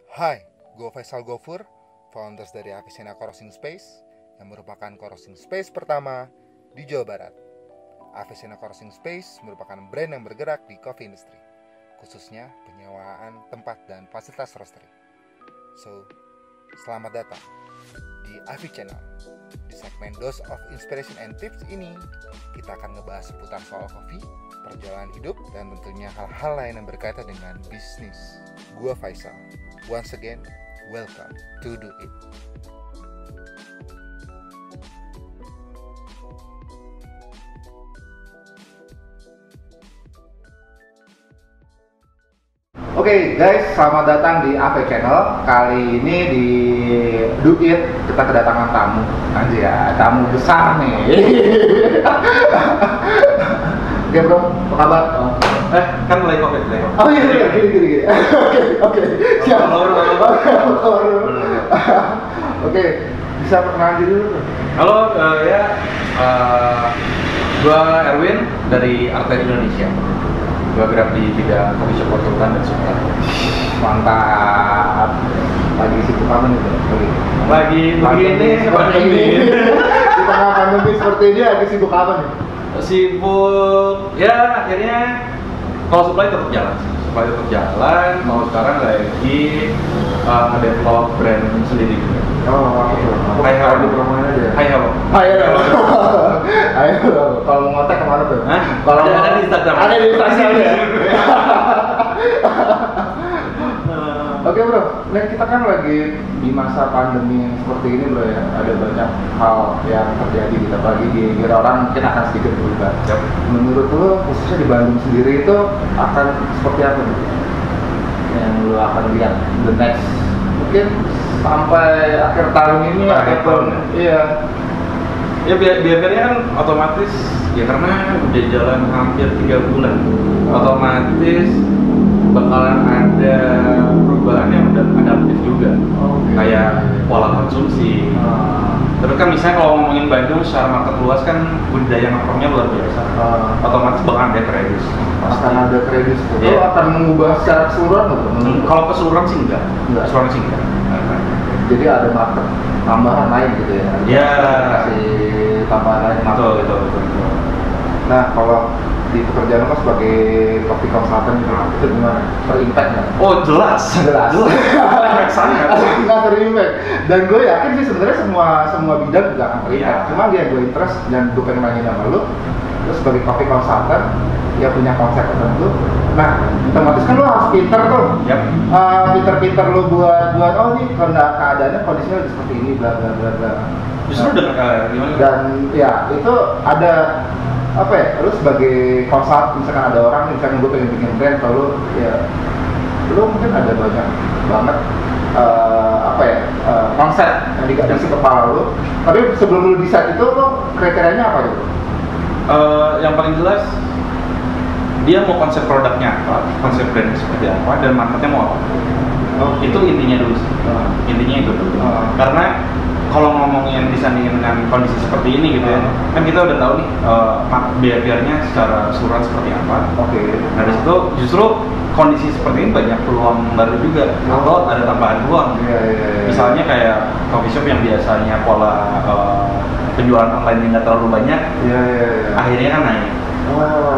Hai, gue Faisal Gofur, founders dari Avicenna Co-working Space yang merupakan co-working space pertama di Jawa Barat. Avicenna Co-working Space merupakan brand yang bergerak di coffee industry, khususnya penyewaan tempat dan fasilitas roastery. So, selamat datang di Avi Channel. Di segmen Dose of Inspiration and Tips ini, kita akan ngebahas seputar soal kopi, perjalanan hidup, dan tentunya hal-hal lain yang berkaitan dengan bisnis. Gua Faisal. Once again, welcome to Do It. Oke guys, selamat datang di AV Channel. Kali ini di Do It kita kedatangan tamu. Anjir ya, tamu besar nih. Oke bro, apa kabar? Kan mulai COVID. Oh iya, gini. Oke, siap. Oke, bisa perkenalan diri dulu. Halo, gua Erwin dari Arteri Indonesia. Gua gerak di bidang coffee shop konsultan dan supply. Mantap. Lagi sibuk apa nih bro? Lagi begini seperti ini. Di tengah pandemi seperti ini lagi sibuk apa nih? Sibuk, ya akhirnya kalau supply tetap jalan. Kalau sekarang lagi develop brand sendiri juga. Oh, Hai Halo. di promoin aja. Ayo. Kalau mau ngotek kemana tuh? Hah? Kalau Ada di Instagram. Ada di Instagram ya. Oke bro, nah kita kan lagi di masa pandemi yang seperti ini bro ya. Ada banyak hal yang terjadi gitu. Apalagi di orang mungkin akan sedikit berubah. Yep. Menurut lo khususnya di Bandung sendiri itu akan seperti apa nih? Yang lo akan lihat the next mungkin sampai akhir tahun ini ataupun iya. Ya behaviornya kan otomatis ya karena udah jalan hampir 3 bulan, otomatis bakalan ada perubahan yang udah adaptif juga. Kayak pola konsumsi. Terus kan misalnya kalau ngomongin Bandung secara market luas kan budaya nongkrongnya luar biasa. Otomatis bakalan ada kredit. Akan ada kredit. Itu Iya. akan mengubah secara keseluruhan nggak? Kalau keseluruhan sih enggak. Keseluruhan sih enggak. Jadi ada market tambahan lain gitu ya? Iya. Kasih tambahan lain. Betul. Nah kalau di pekerjaan lo sebagai coffee consultant itu gimana? Terimpact nggak? Oh jelas. Efek sangat. Nggak terimpact. Dan gue yakin sih sebenarnya semua bidang juga akan terimpact. Iya. Cuma dia gue interest dan gue pengen nanya sama lo. Terus sebagai coffee consultant dia punya konsep tertentu. Nah, otomatis kan lo harus pinter tuh. Yap. Pinter-pinter lo buat oh ini karena keadaannya kondisinya udah seperti ini bla bla bla bla. Justru dengan gimana? Dan ya itu ada apa ya? Lu sebagai konsult misalkan ada orang misalkan gue pengen bikin brand kalau ya lu mungkin ada banyak banget konsep yang dikasih kepala lu. Tapi sebelum lu decide itu lo kriterianya apa gitu? Yang paling jelas dia mau konsep produknya apa, konsep brand seperti apa, dan marketnya mau apa. Itu intinya dulu sih. Intinya itu dulu. Karena kalau ngomongin disandingin dengan kondisi seperti ini gitu ya, kan kita udah tahu nih behaviornya secara keseluruhan seperti apa. Nah dari situ justru kondisi seperti ini banyak peluang baru juga, atau ada tambahan peluang. Misalnya kayak coffee shop yang biasanya pola penjualan online yang nggak terlalu banyak, akhirnya kan naik.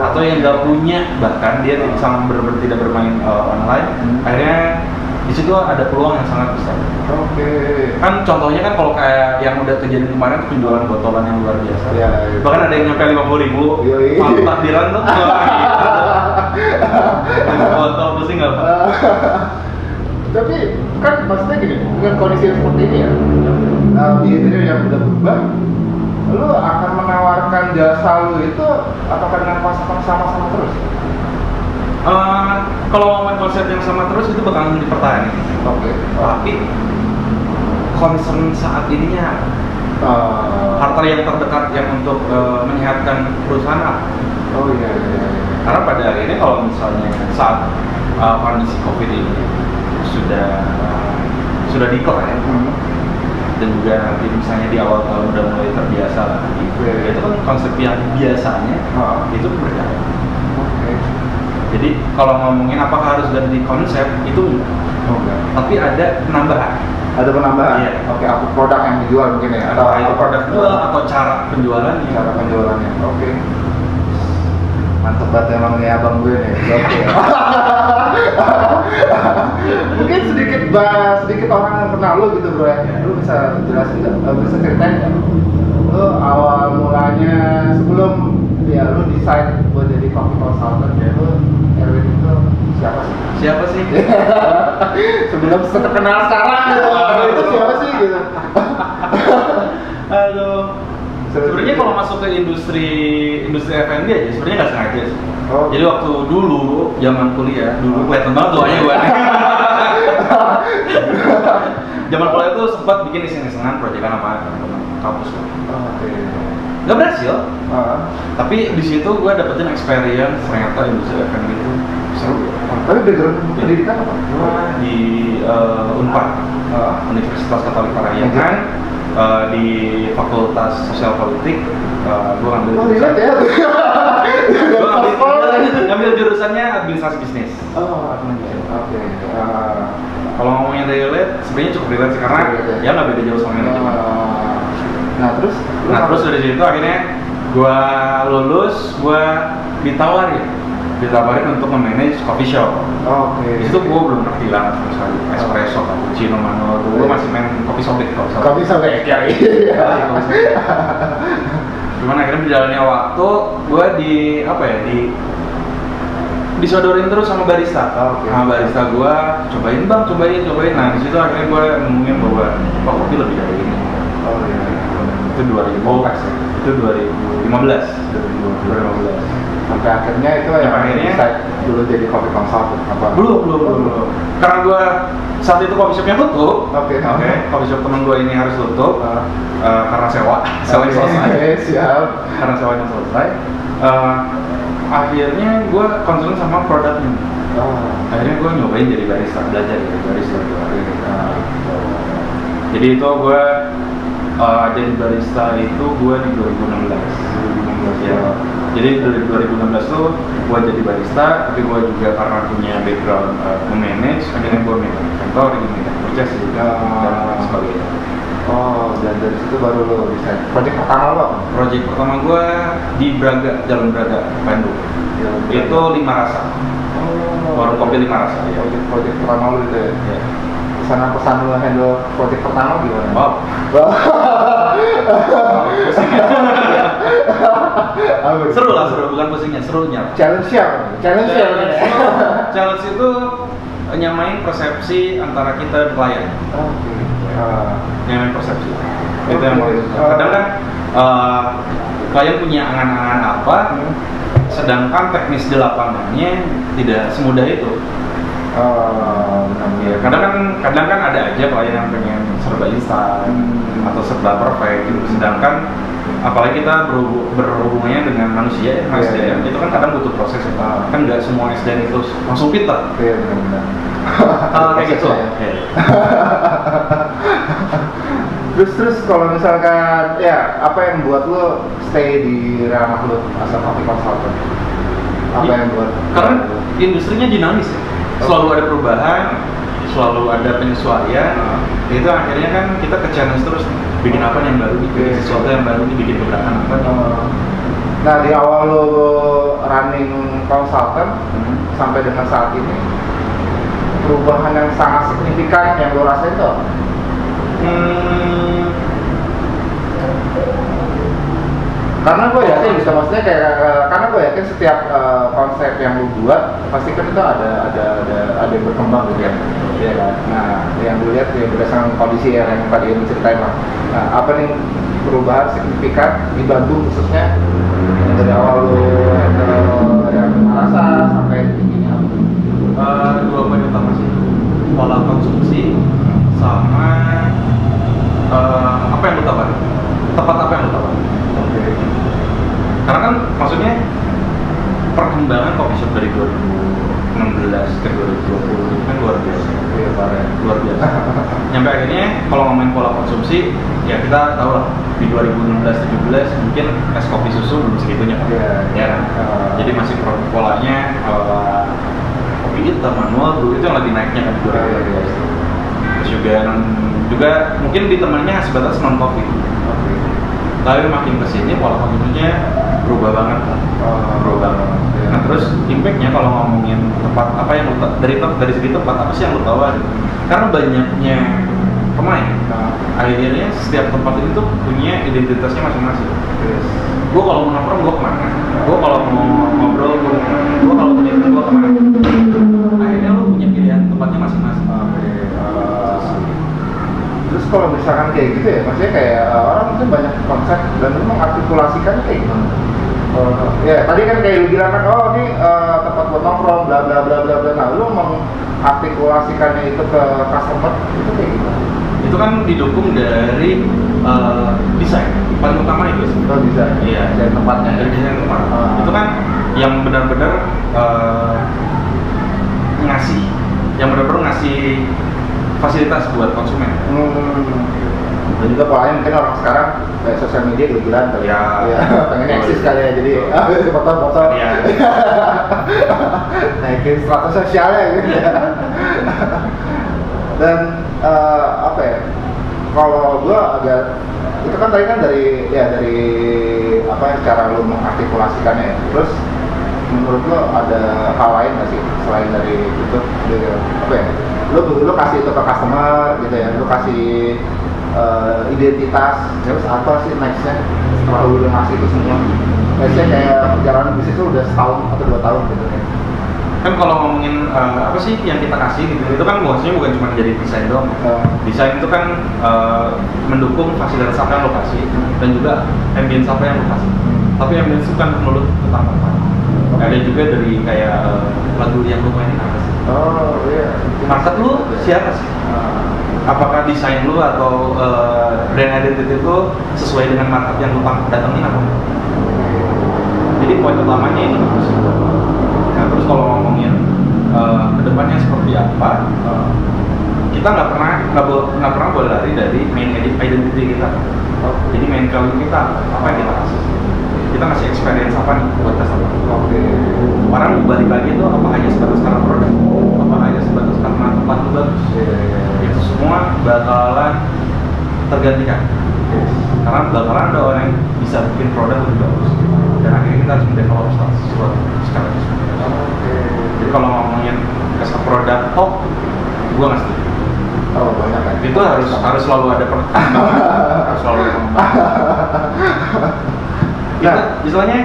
Atau yang nggak punya, bahkan dia sangat benar-benar tidak bermain online, akhirnya di situ ada peluang yang sangat besar. Kan contohnya kan kalau kayak yang udah kejadian kemarin penjualan botolan yang luar biasa. Bahkan ada yang nyampe 50.000. Malu takdiran tuh. Botol pusing nggak Pak? Tapi kan maksudnya gini, dengan kondisi yang seperti ini ya, behavior yang udah berubah, lu akan menawarkan jasa lu itu apakah dengan konsep yang sama-sama terus? Kalau ngomongin konsep yang sama terus itu bakalan dipertahankan. Tapi concern saat ininya harta yang terdekat yang untuk menyehatkan perusahaan apa? Karena pada akhirnya kalau misalnya saat kondisi COVID ini sudah decline dan juga nanti misalnya di awal tahun udah mulai terbiasa lagi, itu kan konsep yang biasanya itu berjalan. Jadi kalau ngomongin apakah harus ganti konsep itu enggak. Tapi ada penambahan. Ada penambahan? Iya. Oke, aku produk yang dijual mungkin ya? Atau itu produk jual atau cara penjualannya. Cara penjualannya, oke. Mantep banget emang nih abang gue nih. Oke. Mungkin sedikit orang yang kenal lu gitu bro ya. Lu bisa jelasin nggak? Bisa ceritain nggak? Lu awal mulanya sebelum ya lu decide buat jadi coffee consultant ya, lu Erwin itu siapa sih? Siapa sih? Sebelum terkenal sekarang gitu. Itu siapa sih gitu? Aduh. Sebenarnya kalau masuk ke industri F&B aja sebenarnya nggak sengaja sih. Oh. Jadi waktu dulu zaman kuliah, dulu kelihatan banget doanya gue. Zaman kuliah itu sempat bikin iseng-isengan proyekan sama kampus. Oke. Nggak berhasil. Tapi di situ gue dapetin experience ternyata industri F&B itu seru. Tapi background pendidikan apa? Di Unpad, Universitas Katolik Parahyangan. Di Fakultas Sosial Politik, gue ngambil jurusan ya? ngambil jurusannya administrasi bisnis. Oke. Kalau ngomongin relate, sebenarnya cukup relate sih karena ya nggak beda jauh sama manajemen. Nah terus dari situ akhirnya gue lulus, gue ditawarin untuk memanage coffee shop. Oke. Itu gue belum ngerti banget sama sekali. Espresso, cappuccino, manor. Gue masih main kopi sobek kalau salah. Kopi sobek ya. Cuman akhirnya berjalannya waktu, gue disodorin terus sama barista. Sama barista gue, cobain. Nah di situ akhirnya gue nemuin bahwa kopi lebih dari ini. Oh iya. Itu 2000. Itu 2015. Sampai akhirnya itu ya decide dulu jadi coffee consultant apa? Belum. Karena gue saat itu coffee shopnya tutup. Oke. Coffee shop teman gue ini harus tutup karena sewanya selesai. Siap. Karena sewanya selesai. Akhirnya gue concern sama produknya. Akhirnya gue nyobain jadi barista, belajar jadi barista. Jadi itu gue jadi barista itu gue di 2016 ya. Jadi dari 2016 tuh gue jadi barista, tapi gue juga karena punya background memanage, akhirnya gue minta kantor, minta purchase dan lain sebagainya. Oh, dan dari situ baru lo bisa. Project pertama lo? Project pertama gue di Braga, Jalan Braga, Bandung. Itu 5 Rasa. Warung kopi 5 Rasa. Ya. Project pertama lo itu ya? Pesan lo handle project pertama gimana? Wow. Seru, bukan pusingnya, serunya. Challenge itu nyamain persepsi antara kita dan klien. Nyamain persepsi. Itu yang paling susah. Kadang kan klien punya angan-angan apa, sedangkan teknis di lapangannya tidak semudah itu. Kadang kan ada aja klien yang pengen serba instan atau serba perfect gitu. Sedangkan apalagi kita berhubungannya dengan manusia ya, SDM itu kan kadang butuh proses ya. Kan nggak semua SDM itu langsung pintar. Iya benar. Kayak gitu. Terus kalau misalkan ya apa yang buat lo stay di ranah lo as a coffee consultant? Apa yang buat? Karena industrinya dinamis ya. Selalu ada perubahan, selalu ada penyesuaian. Itu akhirnya kan kita ke challenge terus bikin apa yang baru, bikin sesuatu yang baru, bikin gebrakan apa. Nah di awal lo running consultant sampai dengan saat ini perubahan yang sangat signifikan yang lo rasain itu apa? Karena gue yakin bisa maksudnya karena gue yakin setiap konsep yang lu buat pasti kan itu ada yang berkembang gitu ya, iya kan. Nah yang gue lihat ya berdasarkan kondisi yang tadi yang diceritain lah. Nah apa nih perubahan signifikan di Bandung khususnya dari awal lu yang rasa sampai ini apa? 2 poin utama sih, pola konsumsi sama apa yang lu tawarkan, tepat apa yang lu tawarkan. Karena kan maksudnya perkembangan coffee shop dari 2016 ke 2020 itu kan luar biasa. Iya, parah. luar biasa. Nyampe akhirnya kalau ngomongin pola konsumsi, ya kita tahu lah di 2016-17 mungkin es kopi susu belum segitunya kan. Ya kan? Jadi masih polanya kopi hitam, manual, itu yang lagi naiknya kan di 2016. Terus juga mungkin ditemannya sebatas non kopi. Tapi makin kesini pola konsumsinya berubah banget kan. Berubah banget. Nah terus impactnya kalau ngomongin tempat apa yang dari segi tempat apa sih yang lo tawarin? Karena banyaknya pemain. Akhirnya setiap tempat itu tuh punya identitasnya masing-masing. Gue kalau mau nongkrong gue kemana? Gue kalau mau ngobrol gue kalau punya itu gue kemana? Akhirnya lo punya pilihan tempatnya masing-masing. Terus kalau misalkan kayak gitu ya, maksudnya kayak orang mungkin banyak konsep dan lu mengartikulasikannya kayak gimana? Ya tadi kan kayak lu bilang kan, oh ini tempat buat nongkrong, bla bla bla bla bla. Nah lu mengartikulasikannya itu ke customer itu kayak gimana? Itu kan didukung dari desain, paling utama itu sih. Oh desain? Iya, desain tempatnya. Dari desain tempat. Itu kan yang benar-benar ngasih fasilitas buat konsumen. Dan juga polanya mungkin orang sekarang kayak sosial media gila-gilaan kali ya. Pengen eksis kali ya, jadi foto-foto. Iya. Naikin status sosialnya gitu. Dan apa ya? Kalau gua agak itu kan tadi kan dari apa cara lu mengartikulasikannya ya. Terus menurut lo ada hal lain nggak sih selain dari itu apa ya? Lu kasih itu ke customer gitu ya, lu kasih identitas, terus apa sih nextnya setelah lu udah ngasih itu semua? Nextnya kayak perjalanan bisnis lu udah setahun atau 2 tahun gitu ya. Kan kalau ngomongin apa sih yang kita kasih gitu, itu kan maksudnya bukan cuma jadi desain doang. Desain itu kan mendukung fasilitas apa yang lo kasih dan juga ambience apa yang lo kasih. Tapi ambience itu kan melulu tentang tempat. Ada juga dari kayak lagu yang lo mainin apa sih? Oh iya. Market lu siapa sih? Apakah desain lu atau brand identity itu sesuai dengan market yang lu datengin apa? Jadi poin utamanya ini bagus. Nah terus kalau ngomongin kedepannya seperti apa, kita nggak pernah boleh lari dari main identity kita. Jadi main value kita apa yang kita kasih? Kita ngasih experience apa nih buat customer? Orang balik lagi itu apa hanya sebatas karena produk, apa hanya sebatas karena tempat itu bagus. Itu semua bakalan tergantikan. Karena bakalan ada orang yang bisa bikin produk lebih bagus. Dan akhirnya kita harus mendevelop sesuatu secara Jadi kalau ngomongin as a product top, gua nggak setuju. Oh banyak kan? Itu harus selalu ada perkembangan, harus selalu ada pengembangan. Kita misalnya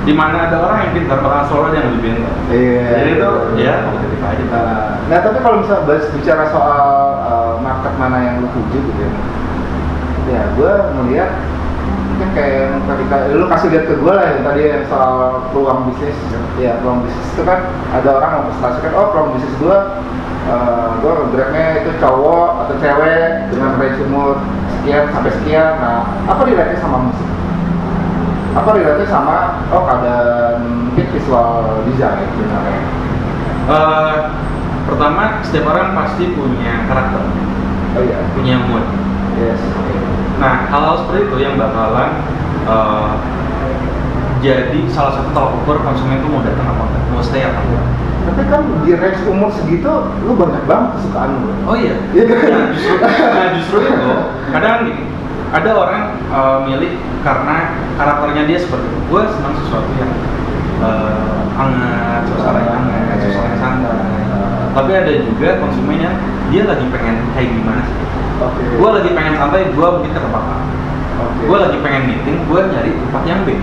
di mana ada orang yang pintar bakal selalu ada yang lebih pintar. Jadi itu ya kompetitif aja. Nah tapi kalau misalnya bicara soal market mana yang lu tuju gitu ya gue melihat mungkin kayak ketika lu kasih lihat ke gue lah yang tadi yang soal peluang bisnis. Ya peluang bisnis itu kan ada orang yang mempresentasikan, oh peluang bisnis gue geraknya itu cowok atau cewek dengan range umur sekian sampai sekian. Nah apa relate-nya sama musik? Apa relate-nya sama keadaan mungkin visual design sebenarnya? Pertama, setiap orang pasti punya karakter, punya mood. Yes. Nah, hal-hal seperti itu yang bakalan jadi salah satu tolak ukur konsumen itu mau datang apa enggak, mau stay apa enggak. Tapi kan di range umur segitu, lu banyak banget kesukaan lu. Oh iya. Justru itu kadang gini. Ada orang milih karena karakternya dia seperti itu. Gue senang sesuatu yang hangat, suasananya hangat, suasananya santai. Tapi ada juga konsumen yang dia lagi pengen kayak gimana sih? Gue lagi pengen santai, gue mungkin ke tempat A. Gue lagi pengen meeting, gue nyari tempat yang B.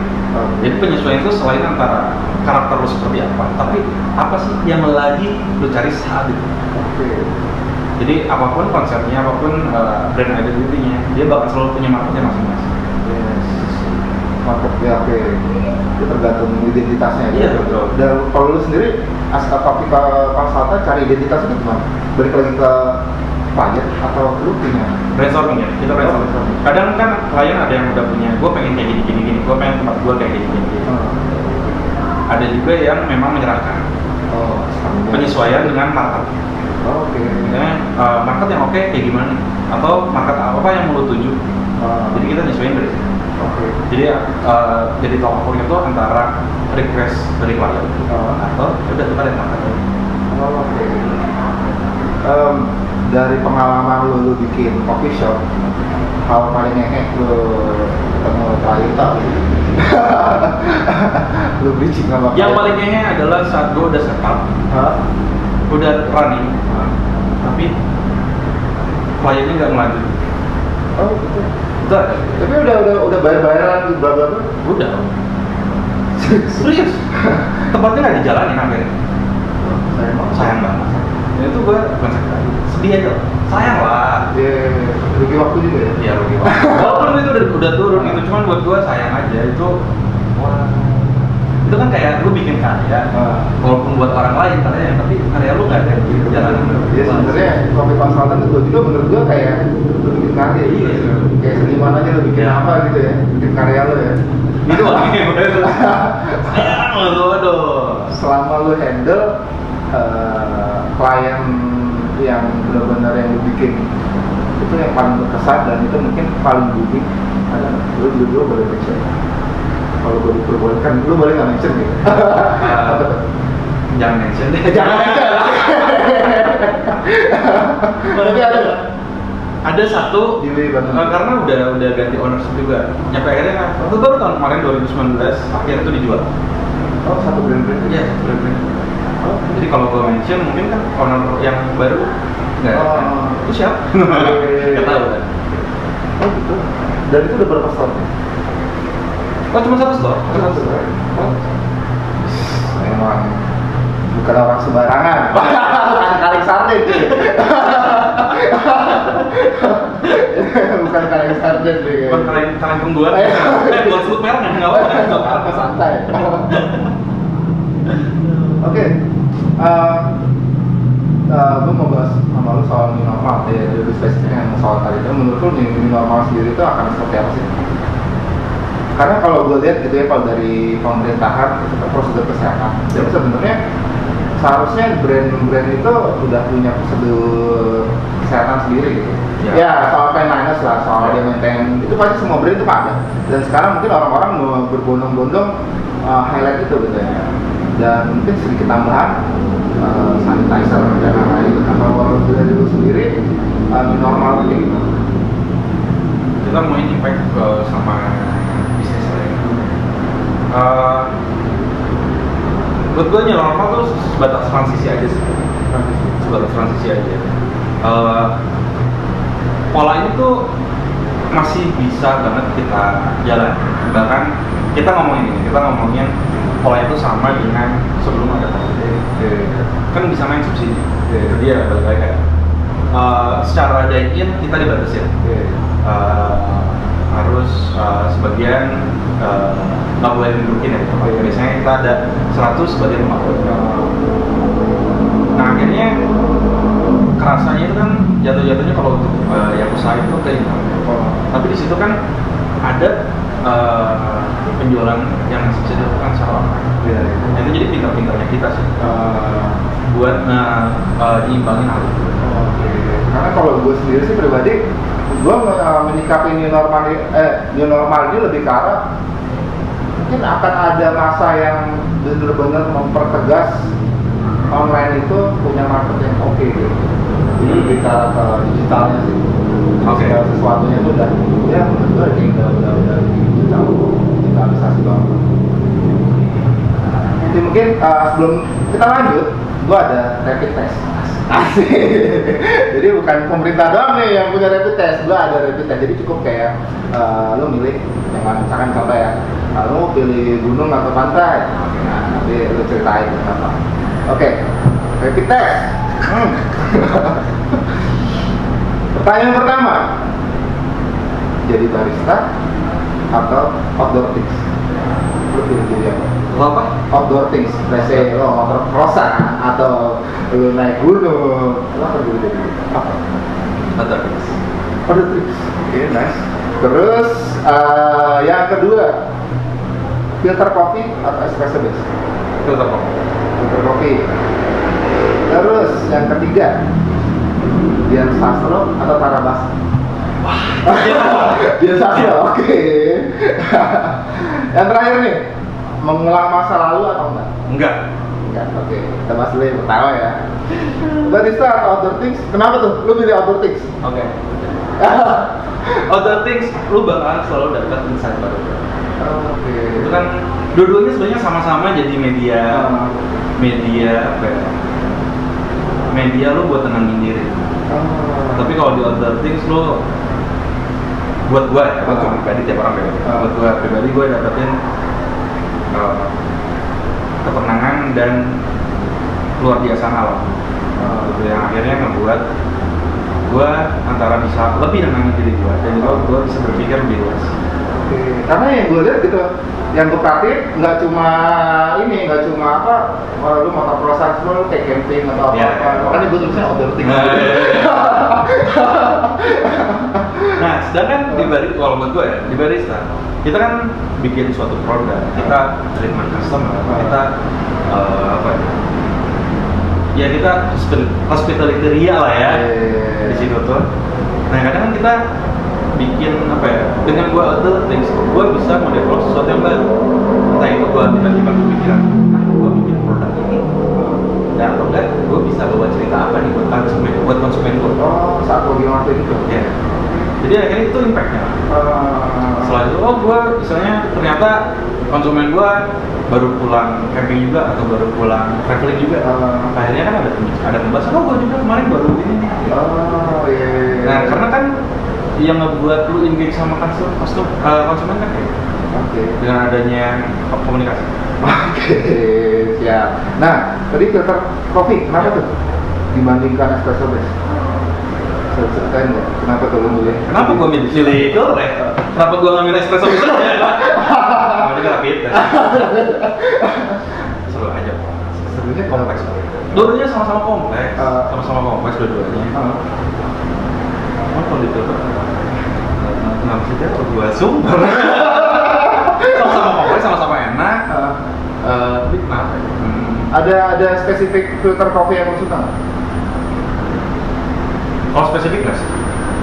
Jadi penyesuaian itu selain antara karakter lu seperti apa, tapi apa sih yang lagi lu cari saat itu? Jadi apapun konsepnya, apapun brand identity-nya, dia bakal selalu punya marketnya masing-masing. Marketnya itu tergantung identitasnya. Iya betul. Dan kalau lu sendiri, kopi konsultan cari identitas itu gimana? Balik lagi ke klien atau lu punya? Brainstorming ya, kita brainstorming. Kadang kan klien ada yang udah punya, gue pengen kayak gini, gue pengen tempat gue kayak gini. Ada juga yang memang menyerahkan penyesuaian dengan market. Oke. Market yang oke kayak gimana nih? Atau market apa yang mau lo tuju? Jadi kita nyesuaiin dari situ. Oke. Jadi tolak ukurnya itu antara request dari klien atau udah kita lihat market. Oke. Dari pengalaman lu bikin coffee shop, hal paling ngehek lu ketemu klien tau? Lu bridging sama Yang paling ngehe adalah saat gue udah setup, udah running, tapi kliennya nggak melanjut. Oh gitu. Itu ada. Tapi udah bayar-bayaran bla bla bla. Udah. Serius. Tempatnya nggak dijalanin akhirnya. Sayang banget. Ya itu gue konsep sedih aja. Sayang lah. Iya, rugi waktu juga ya. Iya rugi waktu. Walaupun itu udah turun gitu, cuman buat gue sayang aja itu. Wah. Itu kan kayak lu bikin karya, walaupun buat orang lain karya, tapi karya lu nggak ada di jalanan. Iya sebenarnya kopi konsultan itu juga menurut gua kayak lu bikin karya, Iya. kayak seniman aja lu bikin apa gitu ya, bikin karya lu ya. Itu lagi sayang lu aduh. Selama lu handle klien yang benar-benar yang lu bikin itu yang paling berkesan dan itu mungkin paling unik. Lu boleh mention. Kalau gue diperbolehkan, lu boleh nggak mention gitu? Jangan mention deh. Jangan mention. Tapi ada satu karena udah ganti ownership juga. Nyampe akhirnya itu baru tahun kemarin 2019 akhirnya itu dijual. Oh, satu brand. Iya, satu brand. Oh, jadi kalau gue mention mungkin kan owner yang baru nggak itu siapa? Nggak tahu kan. Oh gitu. Dan itu udah berapa store? Oh cuma satu store? Oh. Memang bukan orang sembarangan. Bukan kaleng sarden. Bukan kaleng sarden deh. Bukan kaleng pengguat. Buat sebut merek nggak apa-apa. Santai. Oke. Gue mau bahas sama lu soal new normal ya, lebih spesifik yang soal tadi itu. Menurut lu new normal sendiri itu akan seperti apa sih? Karena kalau gue lihat gitu ya, kalau dari pemerintahan itu prosedur kesehatan, jadi sebenarnya seharusnya brand-brand itu udah punya prosedur kesehatan sendiri gitu. Ya soal cleanliness lah, soal dia maintain itu pasti semua brand itu ada. Dan sekarang mungkin orang-orang mau berbondong-bondong highlight itu gitu ya. Dan mungkin sedikit tambahan sanitizer dan lain-lain. Kalau dari lu sendiri new normal ini gitu. Kita mau impact sama bisnis lain. Buat gue new normal tuh sebatas transisi aja sih. Sebatas transisi aja. Pola ini tuh masih bisa banget kita jalan. Bahkan kita ngomongin pola itu sama dengan sebelum ada COVID. Kan bisa main subsidi. Jadi ya balik lagi kayak secara dine-in kita dibatasin. Harus sebagian nggak boleh dudukin ya. Biasanya kita ada 100 sebagian 50. Nah akhirnya kerasanya itu kan jatuh-jatuhnya kalau untuk yang usaha itu ke internal. Tapi di situ kan ada penjualan yang masih bisa dilakukan secara online. Itu jadi pintar-pintarnya kita sih buat diimbangin hal itu. Karena kalau gue sendiri sih pribadi, gue menyikapi new normal ini lebih ke arah mungkin akan ada masa yang benar-benar mempertegas online itu punya market yang oke gitu. Jadi lebih ke digitalnya sih. Segala sesuatunya itu udah ya menurut gue ini udah digitalisasi banget. Jadi mungkin sebelum kita lanjut, gue ada rapid test. Asik. Jadi bukan pemerintah doang nih yang punya rapid test, gue ada rapid test. Jadi cukup kayak lo milih yang mana, misalkan contoh ya, lo pilih gunung atau pantai. Nah, nanti lo ceritain kenapa. Oke, rapid test. Pertanyaan pertama, jadi barista atau outdoor things? Lo pilih apa? Apa? Outdoor things, let's say lo motor crossan atau lo naik gunung, lo akan pilih jadi apa? Outdoor things. Outdoor things, oke, nice. Terus yang kedua, filter kopi atau espresso base? Filter kopi. Filter kopi. Terus yang ketiga, Dian Sastro atau Tara Basro? Dian Sastro, oke. Yang terakhir nih, mengulang masa lalu atau enggak? Enggak. Enggak, oke. Kita bahas dulu yang pertama ya. Barista atau Outdoor Things? Kenapa tuh? Lu pilih Outdoor Things? Oke. Other things, lu bakalan selalu dapat insight baru. Oke. Itu kan dua-duanya sebenarnya sama-sama jadi media apa ya? Media lu buat tenangin diri. Tapi kalau di other things lu buat gua ya, buat gua pribadi, tiap orang beda. Buat gua pribadi gua dapetin ketenangan dan luar biasa alam. Itu yang akhirnya ngebuat gua antara bisa lebih nenangin diri gua dan juga gua bisa berpikir lebih luas. Karena yang gue lihat gitu, yang gue perhatiin nggak cuma apa, kalau lu motor crossan semua lu kayak camping atau apa, makanya gue tulisnya outdoor things. Nah, sedangkan di barista, kalau buat gue ya, di barista kita kan bikin suatu produk, kita treatment customer, kita apa ya, kita hospitality ria lah ya di situ tuh. Nah, kadang kan kita bikin apa ya, dengan gue other things, gue bisa mendevelop sesuatu yang baru. Entah itu gue tiba-tiba kepikiran, gue bikin produk ini, dan atau enggak, gue bisa bawa cerita apa nih buat konsumen gue. Oh, saat gue bilang waktu itu. Ya. Jadi akhirnya itu impactnya. Setelah itu, gue misalnya ternyata konsumen gue baru pulang camping juga atau baru pulang traveling juga. Akhirnya kan ada pembahasan, gue juga kemarin baru ini nih. Nah, karena kan yang ngebuat lu engage sama konsumen kan ya? Dengan adanya komunikasi. Siap. Nah, tadi filter kopi, kenapa tuh dibandingkan espresso base? Ceritain nggak? Kenapa tuh lu milih? Kenapa gua milih filter ya? Kenapa gua ngambil espresso base? Kamu juga rapid. Seru aja. Sebenarnya kompleks. Dua-duanya sama-sama kompleks. Sama-sama kompleks dua-duanya. Kalau di filter kenapa sih dia gua sumber? Sama-sama kompleks, sama-sama enak. Tapi kenapa? Ada spesifik filter kopi yang lu suka nggak? Oh, spesifik nggak sih?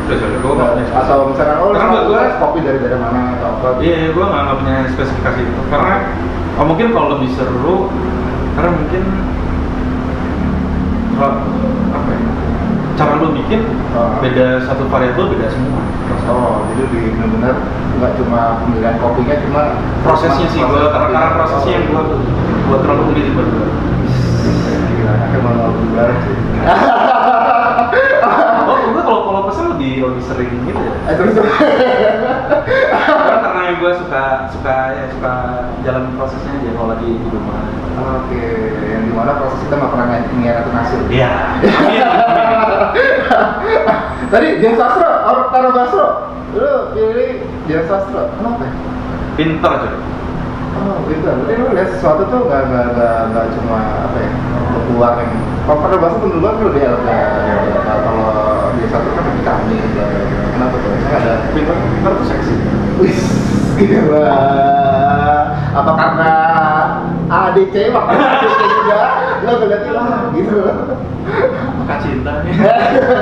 Spesifik gue nggak punya. Atau misalkan karena buat gue kopi dari mana atau apa? Iya, gue nggak punya spesifikasi itu. Karena mungkin kalau lebih seru, karena mungkin apa ya? Cara lu bikin beda, satu variabel beda semua. Oh, jadi benar-benar nggak cuma pemilihan kopinya, cuma prosesnya sih gue, karena prosesnya yang gue terlalu unik buat gue. Gila, akan manual bubar sih. Oh, gue kalau pesan lebih sering gitu ya. Terus karena yang gue suka jalan prosesnya aja kalau lagi di rumah. Oke, yang dimana proses kita nggak pernah ngianatin hasil. Iya. Tadi Dian Sastro, Tara Basro, lu pilih Dian Sastro, kenapa? Pinter coy. Oh, pinter. Berarti lu lihat sesuatu tuh nggak cuma apa ya, untuk keluar yang. Kalau Tara Basro menurut gua tuh dia kalau Dian Sastro kan lebih canggih. Kenapa tuh? Saya ada Pinter tuh seksi. Wis, gila. Apa karena ADC waktu ADC juga lo ngeliatin lah gitu. Maka cinta nih.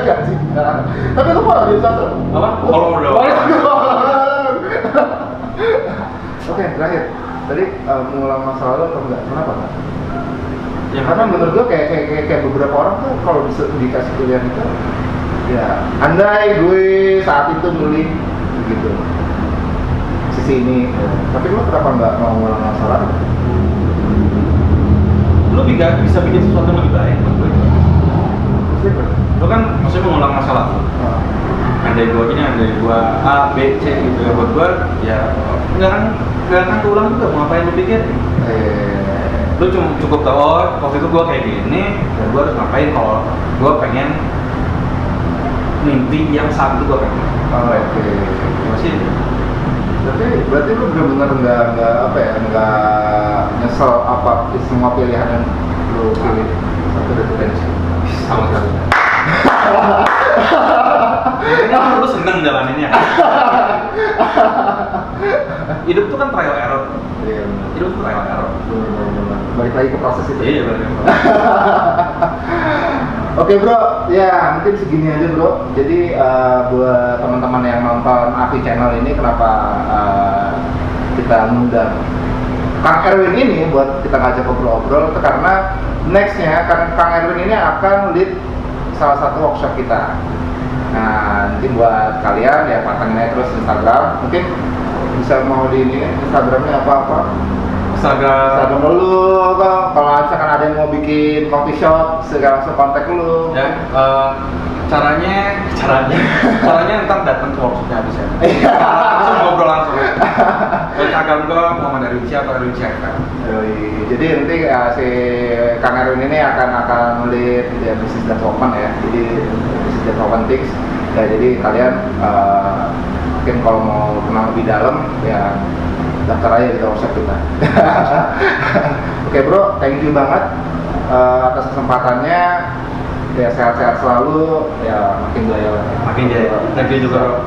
Gak cinta. Tapi lu mau Dian Sastro? Apa? Kalau udah. Oke, terakhir. Tadi mengulang masa lalu atau enggak? Kenapa enggak? Ya, Karena menurut gua kayak beberapa orang tuh kalau dikasih pilihan itu, ya andai gue saat itu milih begitu sisi ini, tapi lu kenapa nggak mau mengulang masa lalu? Lu bisa bikin sesuatu yang lebih baik buat gue. Lu kan maksudnya mengulang masa lalu. Andai gua gini, andai gua A, B, C gitu ya, buat gua ya nggak akan keulang juga, mau ngapain lu pikir? Lu cukup tahu, oh waktu itu gua kayak gini, ya gua harus ngapain kalau gua pengen mimpi yang satu gua pengen. Oke. Masih. Berarti lu benar-benar nggak apa ya, nggak nyesel apa semua pilihan yang lu pilih satu dari sama sekali. Ini lu seneng seneng jalaninnya. Hidup tuh kan trial error. Iya. Hidup tuh trial error. Benar. Balik lagi ke proses itu. Iya benar. Oke bro, ya mungkin segini aja bro. Jadi buat teman-teman yang nonton Avi Channel ini, kenapa kita ngundang Kang Erwin ini buat kita ngajak ngobrol-ngobrol, itu karena nextnya Kang Erwin ini akan lead salah satu workshop kita. Nah, nanti buat kalian ya pantengin aja terus Instagram. Mungkin bisa mau di ini Instagramnya apa-apa? Instagram dulu kok. Kalau misalkan ada yang mau bikin coffee shop, segala langsung kontak dulu. Ya, caranya ntar datang ke workshopnya habis ya. Langsung ngobrol langsung. Instagram gua Muhammad Erwin atau Erwin FM. Jadi nanti si Kang Erwin ini akan melihat business development ya. Jadi business development tips. Ya, jadi kalian mungkin kalau mau kenal lebih dalam ya daftar aja di workshop kita. Oke bro, thank you banget atas kesempatannya. Ya sehat-sehat selalu, ya makin jaya. Makin jaya. Thank you juga bro.